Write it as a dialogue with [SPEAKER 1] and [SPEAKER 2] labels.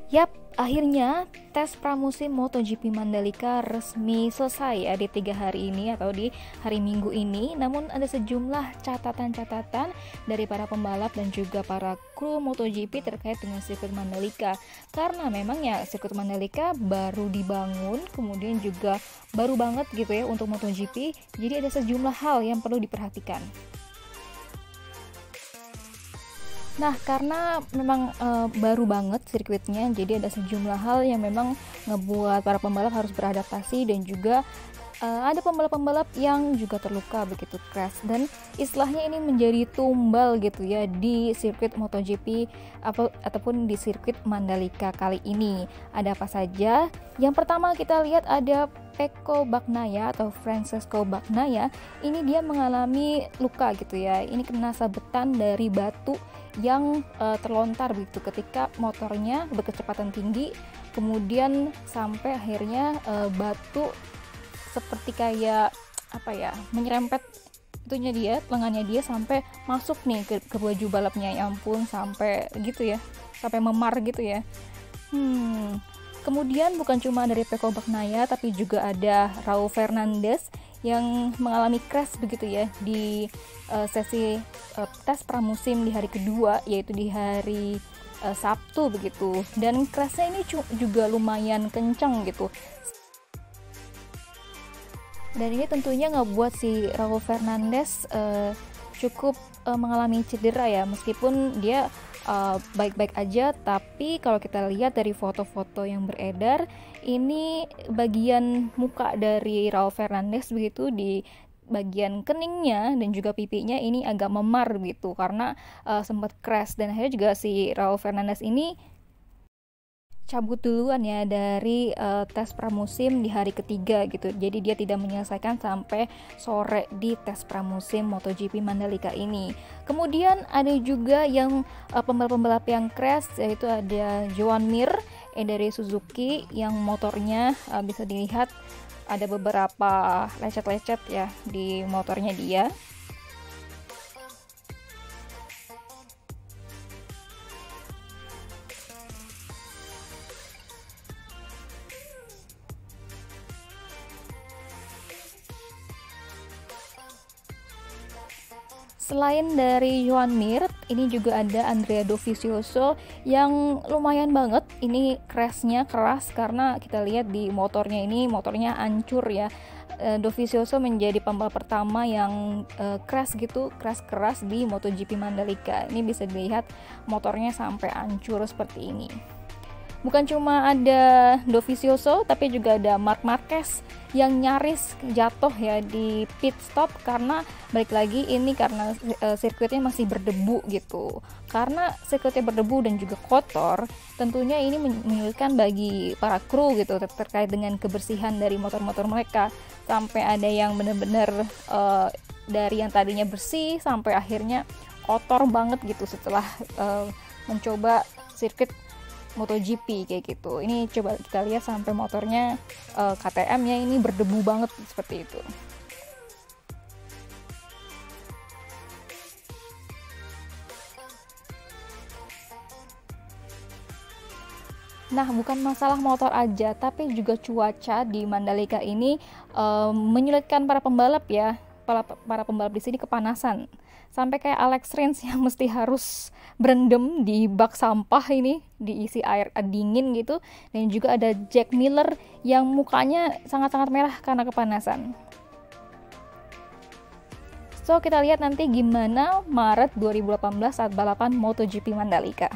[SPEAKER 1] Yap, akhirnya tes pramusim MotoGP Mandalika resmi selesai ya di 3 hari ini atau di hari Minggu ini. Namun ada sejumlah catatan-catatan dari para pembalap dan juga para kru MotoGP terkait dengan sirkuit Mandalika. Karena memang ya sirkuit Mandalika baru dibangun, kemudian juga baru banget gitu ya untuk MotoGP. Jadi ada sejumlah hal yang perlu diperhatikan. Nah, karena memang baru banget sirkuitnya, jadi ada sejumlah hal yang memang ngebuat para pembalap harus beradaptasi dan juga ada pembalap-pembalap yang juga terluka begitu crash, dan istilahnya ini menjadi tumbal gitu ya di sirkuit MotoGP ataupun di sirkuit Mandalika kali ini. Ada apa saja? Yang pertama kita lihat ada Pecco Bagnaia atau Francesco Bagnaia. Ini dia mengalami luka gitu ya. Ini kena sabetan dari batu yang terlontar begitu ketika motornya berkecepatan tinggi, kemudian sampai akhirnya batu seperti kayak apa ya, menyerempet itunya dia, lengannya dia sampai masuk nih ke baju balapnya. Ya ampun, sampai gitu ya, sampai memar gitu ya. Kemudian bukan cuma dari Pecco Bagnaia, tapi juga ada Raul Fernandez yang mengalami crash begitu ya di sesi tes pramusim di hari kedua, yaitu di hari Sabtu begitu. Dan crashnya ini juga lumayan kencang gitu. Dan ini tentunya ngebuat si Raul Fernandez cukup mengalami cedera ya, meskipun dia baik-baik aja, tapi kalau kita lihat dari foto-foto yang beredar, ini bagian muka dari Raul Fernandez begitu, di bagian keningnya dan juga pipinya ini agak memar gitu karena sempat crash, dan akhirnya juga si Raul Fernandez ini cabut duluan ya dari tes pramusim di hari ketiga gitu. Jadi dia tidak menyelesaikan sampai sore di tes pramusim MotoGP Mandalika ini. Kemudian ada juga yang pembalap-pembalap yang crash, yaitu ada Joan Mir dari Suzuki yang motornya bisa dilihat ada beberapa lecet-lecet ya di motornya dia. Selain dari Joan Mir, ini juga ada Andrea Dovizioso yang lumayan banget ini crashnya keras, karena kita lihat di motornya ini, motornya hancur ya. Dovizioso menjadi pembalap pertama yang crash gitu, crash keras di MotoGP Mandalika. Ini bisa dilihat motornya sampai hancur seperti ini. Bukan cuma ada Dovizioso, tapi juga ada Marc Marquez yang nyaris jatuh ya di pit stop, karena balik lagi ini karena sirkuitnya masih berdebu gitu. Karena sirkuitnya berdebu dan juga kotor, tentunya ini menyulitkan bagi para kru gitu terkait dengan kebersihan dari motor-motor mereka. Sampai ada yang benar-benar dari yang tadinya bersih sampai akhirnya kotor banget gitu setelah mencoba sirkuit MotoGP kayak gitu. Ini coba kita lihat sampai motornya KTM-nya ini berdebu banget seperti itu. Nah, bukan masalah motor aja, tapi juga cuaca di Mandalika ini menyulitkan para pembalap ya. Para pembalap di sini kepanasan. Sampai kayak Alex Rins yang mesti harus berendam di bak sampah ini, diisi air dingin gitu. Dan juga ada Jack Miller yang mukanya sangat-sangat merah karena kepanasan. So, kita lihat nanti gimana Maret 2018 saat balapan MotoGP Mandalika.